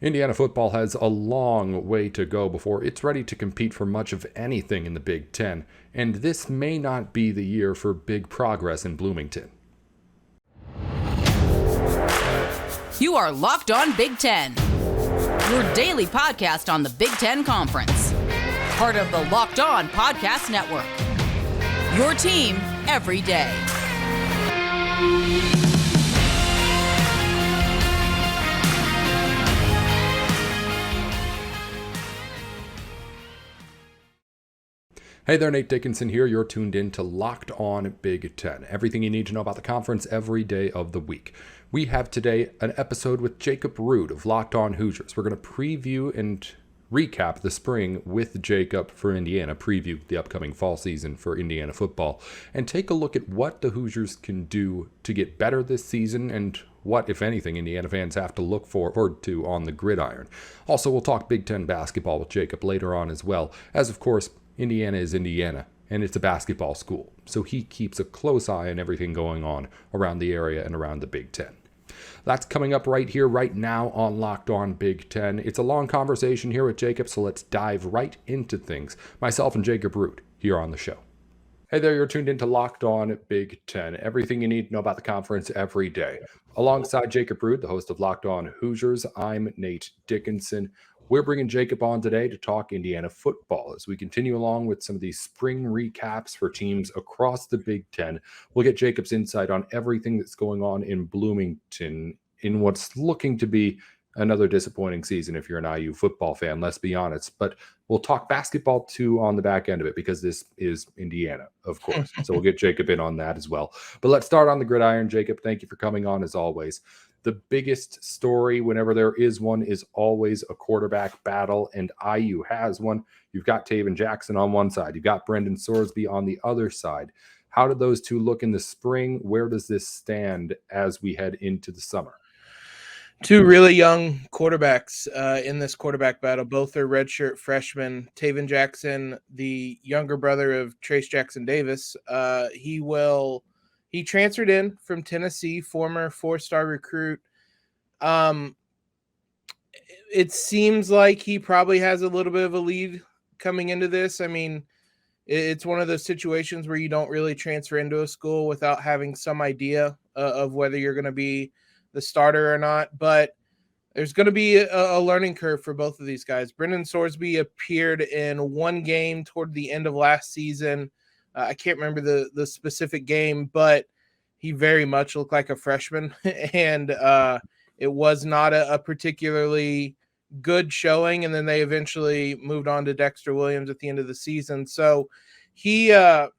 Indiana football has a long way to go before it's ready to compete for much of anything in the Big Ten, and this may not be the year for big progress in Bloomington. You are Locked On Big Ten, your daily podcast on the Big Ten Conference. Part of the Locked On Podcast Network, your team every day. Hey there, Nate Dickinson here. You're tuned in to Locked On Big Ten. Everything you need to know about the conference every day of the week. We have today an episode with Jacob Rood of Locked On Hoosiers. We're going to preview and recap the spring with Jacob for Indiana, preview the upcoming fall season for Indiana football, and take a look at what the Hoosiers can do to get better this season and what, if anything, Indiana fans have to look forward to on the gridiron. Also, we'll talk Big Ten basketball with Jacob later on as well, as of course, Indiana is Indiana, and it's a basketball school, so he keeps a close eye on everything going on around the area and around the Big Ten. That's coming up right here, right now on Locked On Big Ten. It's a long conversation here with Jacob, so let's dive right into things. Myself and Jacob Rood here on the show. Hey there, you're tuned into Locked On Big Ten. Everything you need to know about the conference every day. Alongside Jacob Rood, the host of Locked On Hoosiers, I'm Nate Dickinson. We're bringing Jacob on today to talk Indiana football as we continue along with some of these spring recaps for teams across the Big Ten. We'll get Jacob's insight on everything that's going on in Bloomington in what's looking to be another disappointing season if you're an IU football fan, let's be honest. But we'll talk basketball too on the back end of it because this is Indiana, of course. So we'll get Jacob in on that as well. But let's start on the gridiron. Jacob, thank you for coming on as always. The biggest story, whenever there is one, is always a quarterback battle, and IU has one. You've got Taven Jackson on one side. You've got Brendan Sorsby on the other side. How did those two look in the spring? Where does this stand as we head into the summer? Two really young quarterbacks in this quarterback battle. Both are redshirt freshmen. Taven Jackson, the younger brother of Trace Jackson Davis, he transferred in from Tennessee, former four-star recruit. It seems like he probably has a little bit of a lead coming into this. I mean, it's one of those situations where you don't really transfer into a school without having some idea of whether you're going to be the starter or not. But there's going to be a learning curve for both of these guys. Brendan Sorsby appeared in one game toward the end of last season. I can't remember the specific game, but he very much looked like a freshman, and it was not a particularly good showing. And then they eventually moved on to Dexter Williams at the end of the season. So these are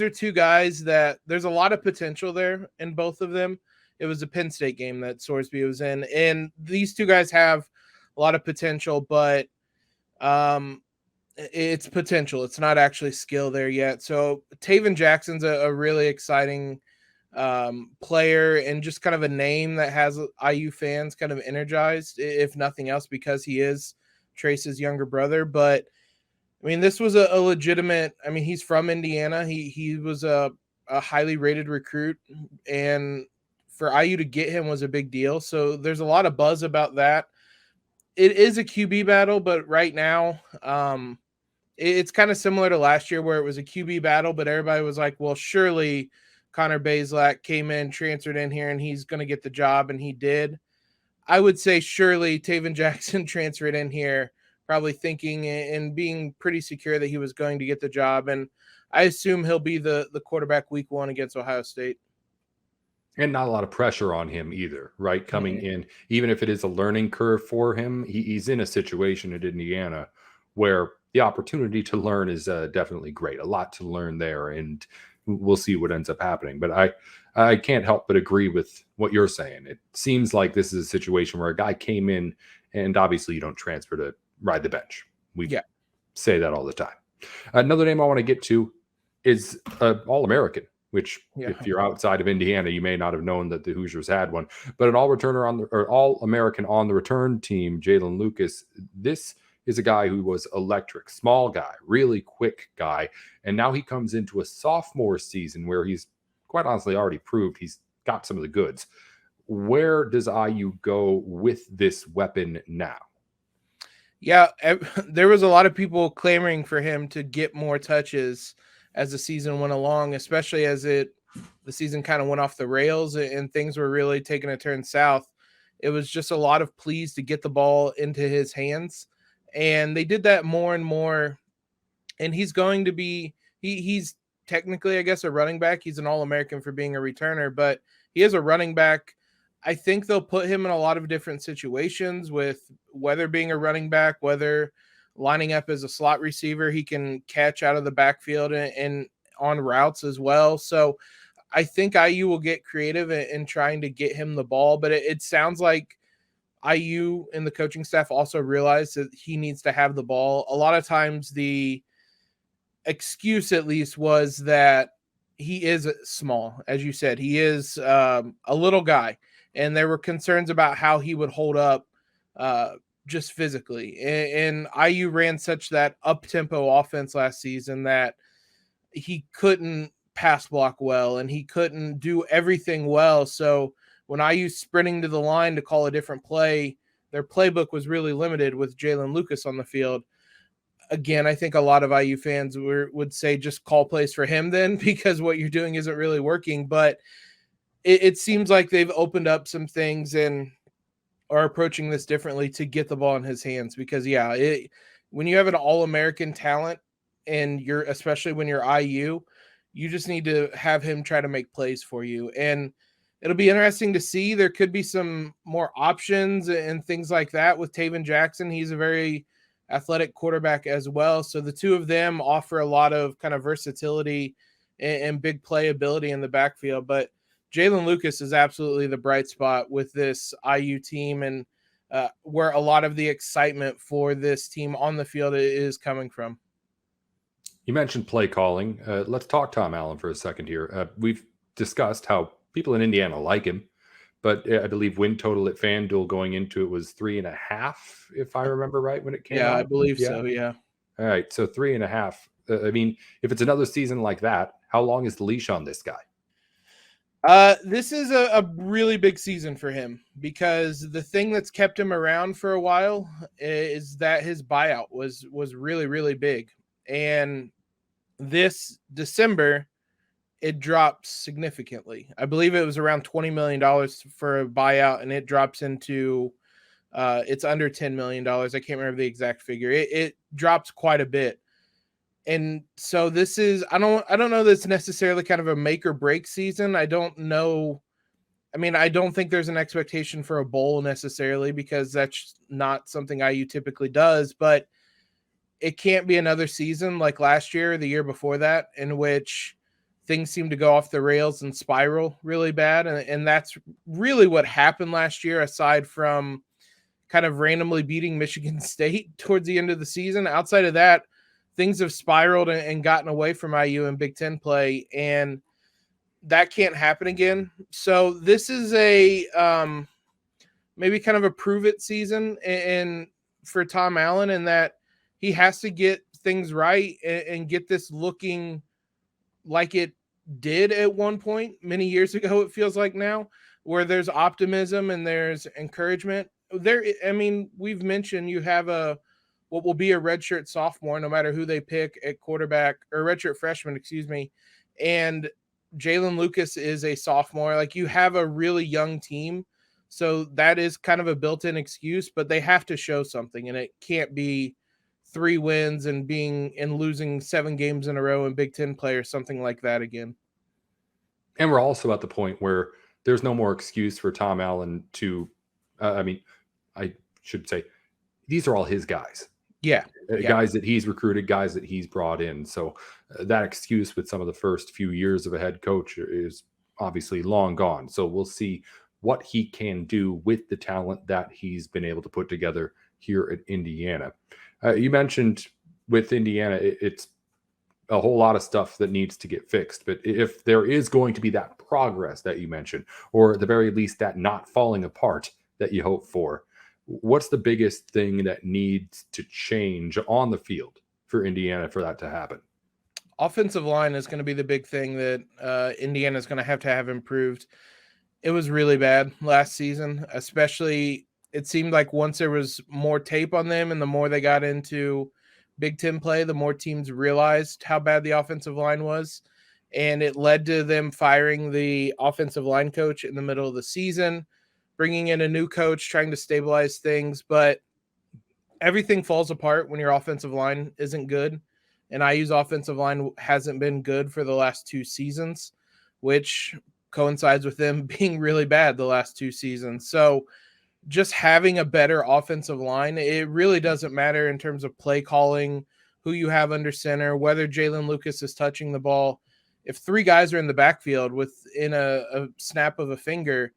two guys that there's a lot of potential there in both of them. It was a Penn State game that Sorsby was in, and these two guys have a lot of potential, but it's potential. It's not actually skill there yet. So Taven Jackson's a really exciting player and just kind of a name that has IU fans kind of energized, if nothing else, because he is Trace's younger brother. But I mean, this was a legitimate, I mean, he's from Indiana. He was a highly rated recruit, and for IU to get him was a big deal. So there's a lot of buzz about that. It is a QB battle, but right now, it's kind of similar to last year where it was a QB battle, but everybody was like, well, surely Connor Bazelak came in, transferred in here, and he's going to get the job, and he did. I would say surely Taven Jackson transferred in here, probably thinking and being pretty secure that he was going to get the job, and I assume he'll be the quarterback week one against Ohio State. And not a lot of pressure on him either, right? Coming in, even if it is a learning curve for him, he's in a situation at Indiana where the opportunity to learn is definitely great. A lot to learn there, and we'll see what ends up happening. But I can't help but agree with what you're saying. It seems like this is a situation where a guy came in, and obviously you don't transfer to ride the bench. We say that all the time. Another name I want to get to is All-American, which if you're outside of Indiana, you may not have known that the Hoosiers had one. But an All-American on the return team, Jalen Lucas, this is a guy who was electric, small guy, really quick guy. And now he comes into a sophomore season where he's quite honestly already proved he's got some of the goods. Where does IU go with this weapon now? Yeah, there was a lot of people clamoring for him to get more touches as the season went along, especially as the season kind of went off the rails and things were really taking a turn south. It was just a lot of pleas to get the ball into his hands, and they did that more and more. And he's going to be he's technically, I guess, a running back. He's an All-American for being a returner, but he is a running back. I think they'll put him in a lot of different situations, with whether being a running back, whether lining up as a slot receiver. He can catch out of the backfield and on routes as well. So I think IU will get creative in trying to get him the ball, but it sounds like IU and the coaching staff also realize that he needs to have the ball. A lot of times the excuse, at least, was that he is small. As you said, he is a little guy, and there were concerns about how he would hold up just physically. And IU ran such that up-tempo offense last season that he couldn't pass block well, and he couldn't do everything well. So when IU sprinting to the line to call a different play, their playbook was really limited with Jalen Lucas on the field. Again, I think a lot of IU fans would say just call plays for him then, because what you're doing isn't really working. But it seems like they've opened up some things and are approaching this differently to get the ball in his hands. Because, when you have an All-American talent, and especially when you're IU, you just need to have him try to make plays for you. And it'll be interesting to see. There could be some more options and things like that with Taven Jackson. He's a very athletic quarterback as well. So the two of them offer a lot of kind of versatility and big playability in the backfield. But Jalen Lucas is absolutely the bright spot with this IU team, and where a lot of the excitement for this team on the field is coming from. You mentioned play calling. Let's talk Tom Allen for a second here. We've discussed how people in Indiana like him, but I believe win total at FanDuel going into it was 3.5, if I remember right, when it came out. I believe so, yeah. All right, so 3.5. I mean, if it's another season like that, how long is the leash on this guy? This is a really big season for him, because the thing that's kept him around for a while is that his buyout was really, really big. And this December, it drops significantly. I believe it was around $20 million for a buyout, and it drops into it's under $10 million. I can't remember the exact figure. It drops quite a bit. And so this is, I don't know that it's necessarily kind of a make or break season. I don't know. I mean, I don't think there's an expectation for a bowl necessarily, because that's not something IU typically does, but it can't be another season like last year or the year before that, in which things seem to go off the rails and spiral really bad. And that's really what happened last year, aside from kind of randomly beating Michigan State towards the end of the season. Outside of that, things have spiraled and gotten away from IU in Big Ten play, and that can't happen again. So this is a maybe kind of a prove it season and for Tom Allen, in that he has to get things right and get this looking like it did at one point many years ago. It feels like now, where there's optimism and there's encouragement there. I mean, we've mentioned you have what will be a redshirt sophomore, no matter who they pick at quarterback, or redshirt freshman, excuse me. And Jalen Lucas is a sophomore. Like, you have a really young team. So that is kind of a built-in excuse, but they have to show something, and it can't be 3 wins and losing 7 games in a row in Big Ten play or something like that again. And we're also at the point where there's no more excuse for Tom Allen to, I should say, these are all his guys. Yeah. Guys that he's recruited, guys that he's brought in. So that excuse with some of the first few years of a head coach is obviously long gone. So we'll see what he can do with the talent that he's been able to put together here at Indiana. You mentioned with Indiana, it's a whole lot of stuff that needs to get fixed. But if there is going to be that progress that you mentioned, or at the very least that not falling apart that you hope for, what's the biggest thing that needs to change on the field for Indiana for that to happen? Offensive line is going to be the big thing that Indiana is going to have improved. It was really bad last season, especially it seemed like once there was more tape on them and the more they got into Big Ten play, the more teams realized how bad the offensive line was. And it led to them firing the offensive line coach in the middle of the season, bringing in a new coach, trying to stabilize things. But everything falls apart when your offensive line isn't good. And IU's offensive line hasn't been good for the last 2 seasons, which coincides with them being really bad the last 2 seasons. So just having a better offensive line, it really doesn't matter in terms of play calling, who you have under center, whether Jalen Lucas is touching the ball. If 3 guys are in the backfield within a snap of a finger,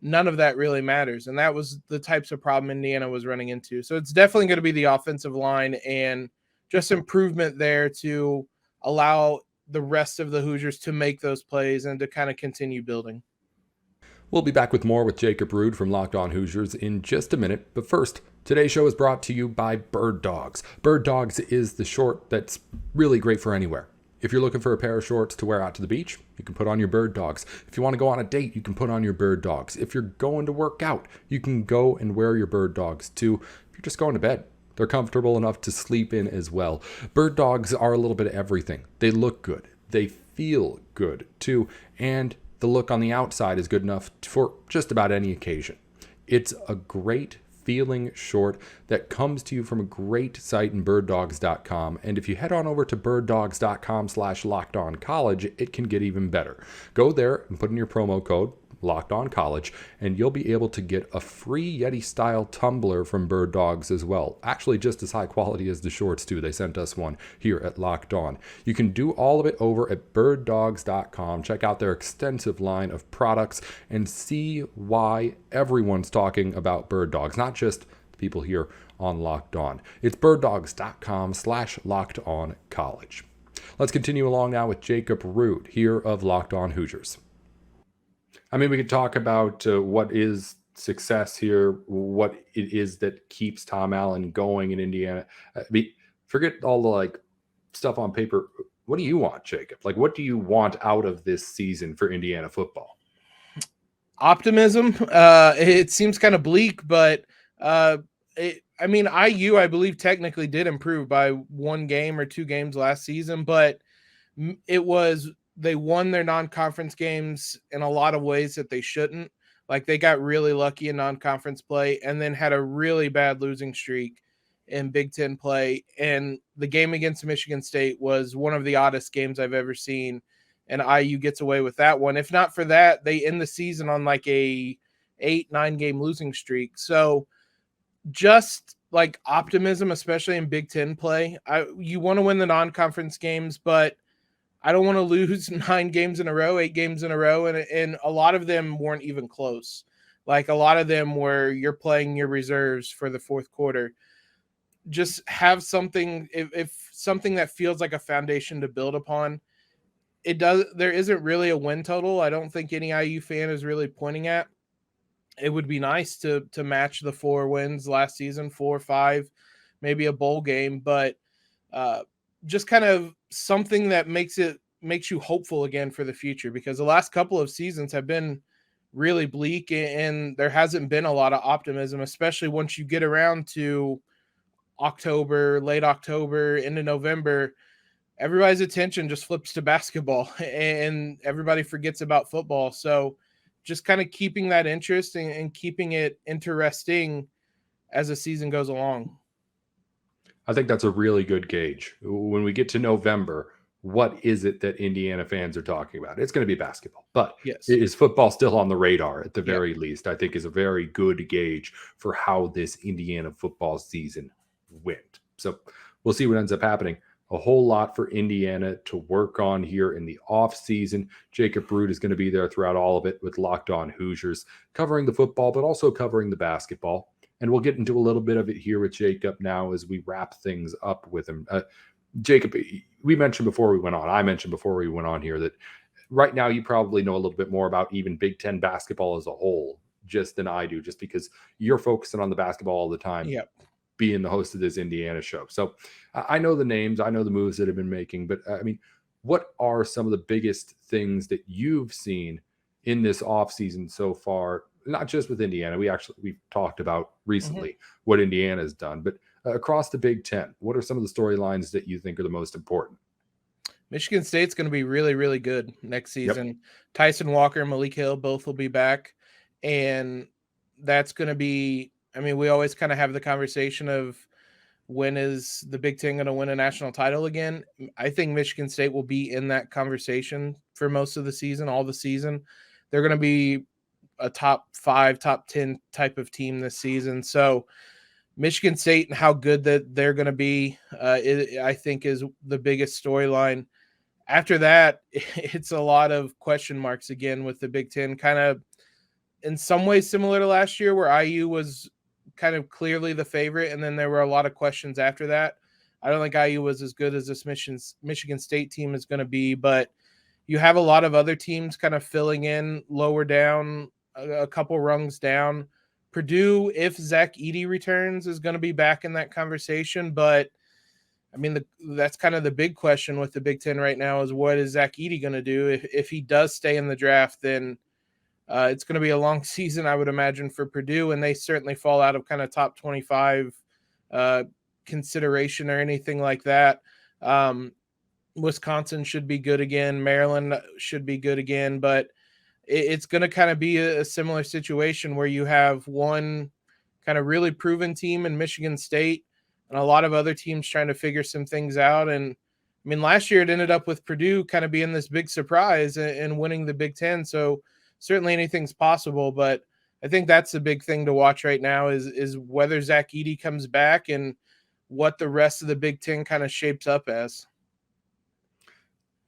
none of that really matters. And that was the types of problem Indiana was running into. So it's definitely going to be the offensive line and just improvement there to allow the rest of the Hoosiers to make those plays and to kind of continue building. We'll be back with more with Jacob Rude from Locked On Hoosiers in just a minute. But first, today's show is brought to you by Birddogs. Birddogs is the short that's really great for anywhere. If you're looking for a pair of shorts to wear out to the beach, you can put on your Birddogs. If you want to go on a date, you can put on your Birddogs. If you're going to work out, you can go and wear your Birddogs too. If you're just going to bed, they're comfortable enough to sleep in as well. Birddogs are a little bit of everything. They look good. They feel good too. And the look on the outside is good enough for just about any occasion. It's a great feeling short that comes to you from a great site in birddogs.com. And if you head on over to birddogs.com/lockedoncollege, it can get even better. Go there and put in your promo code Locked On College, and you'll be able to get a free Yeti style tumbler from Birddogs as well. Actually, just as high quality as the shorts too. They sent us one here at Locked On. You can do all of it over at birddogs.com. Check out their extensive line of products and see why everyone's talking about Birddogs, not just the people here on Locked On. It's birddogs.com/lockedoncollege. Let's continue along now with Jacob Rude here of Locked On Hoosiers. I mean, we could talk about what is success here, what it is that keeps Tom Allen going in Indiana. I mean, forget all the stuff on paper. What do you want, Jacob? What do you want out of this season for Indiana football? Optimism. It seems kind of bleak, but IU, I believe, technically did improve by 1 game or 2 games last season, but they won their non-conference games in a lot of ways that they shouldn't. They got really lucky in non-conference play and then had a really bad losing streak in Big Ten play. And the game against Michigan State was one of the oddest games I've ever seen. And IU gets away with that one. If not for that, they end the season on a 8-9 game losing streak. So just optimism, especially in Big Ten play. You want to win the non-conference games, but I don't want to lose 9 games in a row, 8 games in a row. And a lot of them weren't even close. A lot of them were you're playing your reserves for the fourth quarter. Just have something, if something that feels like a foundation to build upon. There isn't really a win total. I don't think any IU fan is really pointing at. It would be nice to match the 4 wins last season, 4 or 5, maybe a bowl game, but just kind of something that makes you hopeful again for the future, because the last couple of seasons have been really bleak and there hasn't been a lot of optimism, especially once you get around to October, late October into November. Everybody's attention just flips to basketball and everybody forgets about football. So just kind of keeping that interest and keeping it interesting as the season goes along. I think that's a really good gauge. When we get to November, what is it that Indiana fans are talking about? It's going to be basketball, but yes, is football still on the radar at the very least? I think is a very good gauge for how this Indiana football season went. So we'll see what ends up happening. A whole lot for Indiana to work on here in the off season. Jacob Rude is going to be there throughout all of it with Locked On Hoosiers, covering the football, but also covering the basketball. And we'll get into a little bit of it here with Jacob now as we wrap things up with him. Jacob, we mentioned before we went on, I mentioned before we went on here that right now you probably know a little bit more about even Big Ten basketball as a whole just than I do, just because you're focusing on the basketball all the time, being the host of this Indiana show. So I know the names, I know the moves that have been making, but I mean, what are some of the biggest things that you've seen in this offseason so far, not just with Indiana. We've talked about recently what Indiana's done, but across the Big Ten, what are some of the storylines that you think are the most important? Michigan State's going to be really, really good next season. Yep. Tyson Walker and Malik Hill both will be back. And that's going to be, I mean, we always kind of have the conversation of when is the Big Ten going to win a national title again? I think Michigan State will be in that conversation for most of the season, all the season. They're going to be a top 5, top 10 type of team this season. So Michigan State and how good that they're going to be, I think is the biggest storyline. After that, it's a lot of question marks again with the Big Ten, kind of in some ways similar to last year where IU was kind of clearly the favorite, and then there were a lot of questions after that. I don't think IU was as good as this Michigan State team is going to be, but you have a lot of other teams kind of filling in lower down, a couple rungs down. Purdue, if Zach Edey returns, is going to be back in that conversation, but I mean, that's kind of the big question with the Big Ten right now is what is Zach Edey going to do? If he does stay in the draft, then it's going to be a long season, I would imagine, for Purdue, and they certainly fall out of kind of top 25 consideration or anything like that. Wisconsin should be good again. Maryland should be good again, but it's going to kind of be a similar situation where you have one kind of really proven team in Michigan State and a lot of other teams trying to figure some things out. And I mean, last year it ended up with Purdue kind of being this big surprise and winning the Big Ten. So certainly anything's possible, but I think that's the big thing to watch right now is whether Zach Edey comes back and what the rest of the Big Ten kind of shapes up as.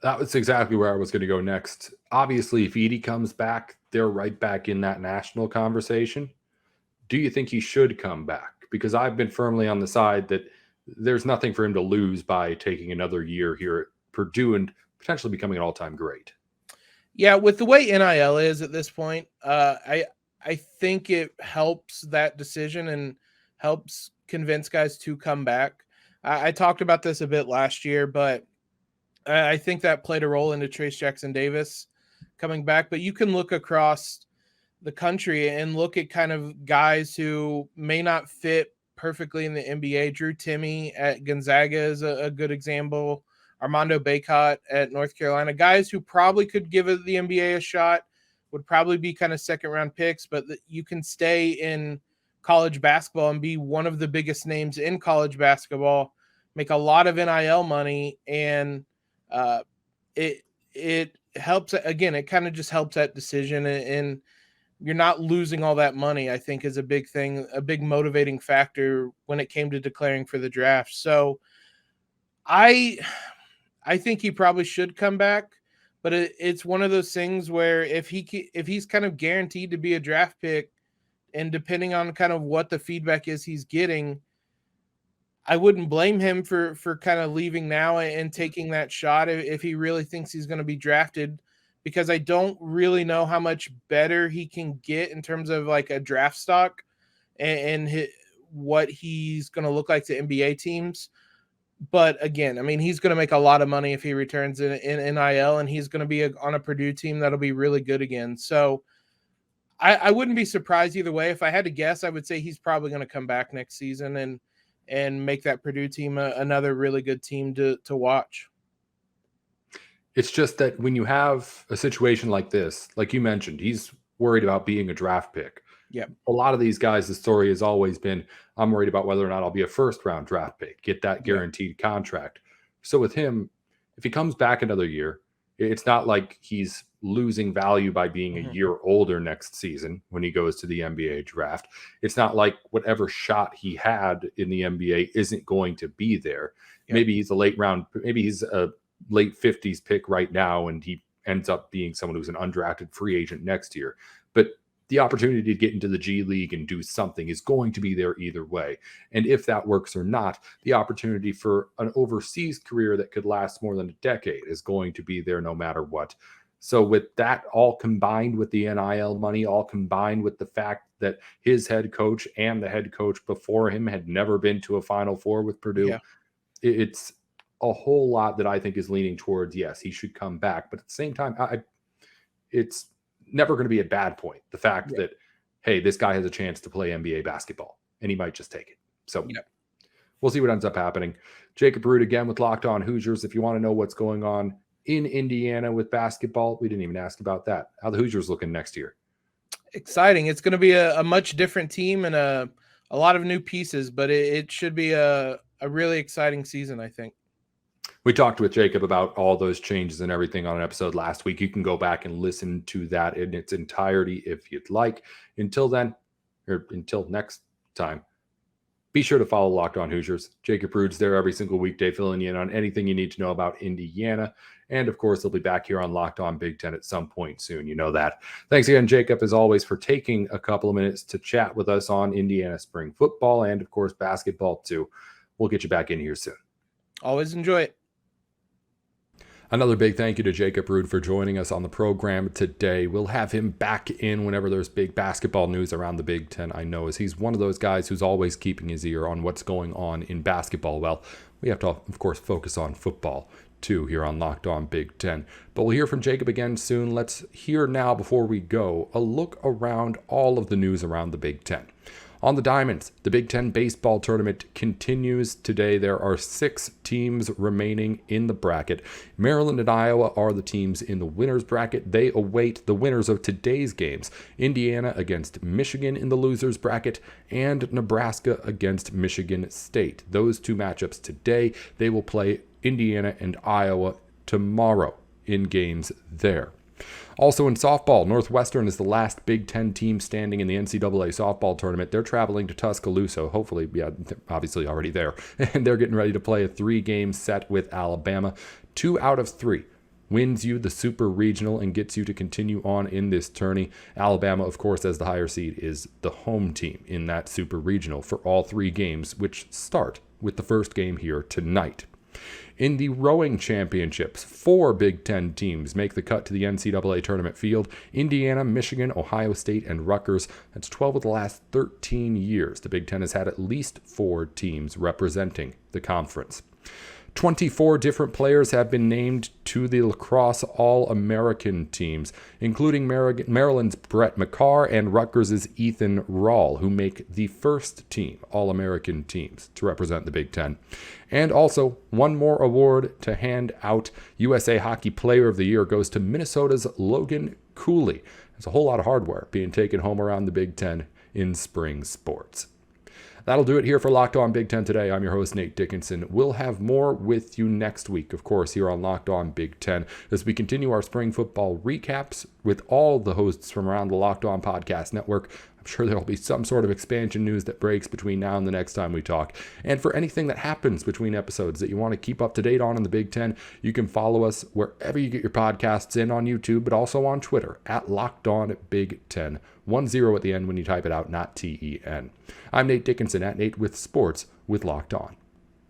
That was exactly where I was going to go next. Obviously, if Edey comes back, they're right back in that national conversation. Do you think he should come back? Because I've been firmly on the side that there's nothing for him to lose by taking another year here at Purdue and potentially becoming an all-time great. Yeah, with the way NIL is at this point, I think it helps that decision and helps convince guys to come back. I talked about this a bit last year, but I think that played a role into Trace Jackson Davis coming back. But you can look across the country and look at kind of guys who may not fit perfectly in the NBA. Drew Timme at Gonzaga is a good example. Armando Bacot at North Carolina, guys who probably could give the NBA a shot, would probably be kind of second-round picks, but you can stay in college basketball and be one of the biggest names in college basketball, make a lot of NIL money, and it helps. Again, it kind of just helps that decision, and you're not losing all that money, I think, is a big thing, a big motivating factor when it came to declaring for the draft. So I think he probably should come back, but it's one of those things where if he's kind of guaranteed to be a draft pick, and depending on kind of what the feedback is he's getting, I wouldn't blame him for kind of leaving now and taking that shot if he really thinks he's going to be drafted, because I don't really know how much better he can get in terms of like a draft stock and what he's going to look like to NBA teams. But again, I mean, he's going to make a lot of money if he returns in NIL, and he's going to be on a Purdue team that'll be really good again. So I wouldn't be surprised either way. If I had to guess, I would say he's probably going to come back next season and make that Purdue team another really good team to watch. It's just that when you have a situation like this, like you mentioned, he's worried about being a draft pick. Yeah. A lot of these guys, the story has always been, I'm worried about whether or not I'll be a first-round draft pick, get that guaranteed contract. So with him, if he comes back another year, it's not like he's losing value by being a year older next season when he goes to the NBA draft. It's not like whatever shot he had in the NBA isn't going to be there. Yeah. Maybe he's a late 50s pick right now, and he ends up being someone who's an undrafted free agent next year. But the opportunity to get into the G League and do something is going to be there either way. And if that works or not, the opportunity for an overseas career that could last more than a decade is going to be there no matter what. So with that all combined with the NIL money, all combined with the fact that his head coach and the head coach before him had never been to a Final Four with Purdue, it's a whole lot that I think is leaning towards, yes, he should come back. But at the same time, it's never going to be a bad point. The fact that, hey, this guy has a chance to play NBA basketball, and he might just take it. So we'll see what ends up happening. Jacob Root again with Locked On Hoosiers. If you want to know what's going on in Indiana with basketball, we didn't even ask about that. How the Hoosiers looking next year? Exciting. It's going to be a much different team and a lot of new pieces, but it should be a really exciting season, I think. We talked with Jacob about all those changes and everything on an episode last week. You can go back and listen to that in its entirety if you'd like. Until then, or until next time, be sure to follow Locked On Hoosiers. Jacob Root's there every single weekday, filling you in on anything you need to know about Indiana. And, of course, they'll be back here on Locked On Big Ten at some point soon. You know that. Thanks again, Jacob, as always, for taking a couple of minutes to chat with us on Indiana spring football and, of course, basketball, too. We'll get you back in here soon. Always enjoy it. Another big thank you to Jacob Root for joining us on the program today. We'll have him back in whenever there's big basketball news around the Big Ten, I know, as he's one of those guys who's always keeping his ear on what's going on in basketball. Well, we have to, of course, focus on football, too, here on Locked On Big Ten. But we'll hear from Jacob again soon. Let's hear now, before we go, a look around all of the news around the Big Ten. On the Diamonds, the Big Ten baseball tournament continues today. There are 6 teams remaining in the bracket. Maryland and Iowa are the teams in the winners bracket. They await the winners of today's games. Indiana against Michigan in the losers bracket, and Nebraska against Michigan State. Those 2 matchups today. They will play Indiana and Iowa tomorrow in games there. Also in softball, Northwestern is the last Big Ten team standing in the NCAA softball tournament. They're traveling to Tuscaloosa, hopefully, obviously already there. And they're getting ready to play a 3-game set with Alabama. 2 out of 3 wins you the Super Regional and gets you to continue on in this tourney. Alabama, of course, as the higher seed, is the home team in that Super Regional for all 3 games, which start with the first game here tonight. In the rowing championships, 4 Big Ten teams make the cut to the NCAA tournament field. Indiana, Michigan, Ohio State, and Rutgers. That's 12 of the last 13 years. The Big Ten has had at least 4 teams representing the conference. 24 different players have been named to the lacrosse All-American teams, including Maryland's Brett McCarr and Rutgers' Ethan Rawl, who make the first team All-American teams to represent the Big Ten. And also, one more award to hand out. USA Hockey Player of the Year goes to Minnesota's Logan Cooley. There's a whole lot of hardware being taken home around the Big Ten in spring sports. That'll do it here for Locked On Big Ten today. I'm your host, Nate Dickinson. We'll have more with you next week, of course, here on Locked On Big Ten, as we continue our spring football recaps with all the hosts from around the Locked On Podcast Network. I'm sure there'll be some sort of expansion news that breaks between now and the next time we talk. And for anything that happens between episodes that you want to keep up to date on in the Big Ten, you can follow us wherever you get your podcasts in on YouTube, but also on Twitter at Locked On Big Ten. 10 at the end when you type it out, not TEN. I'm Nate Dickinson at Nate with Sports with Locked On.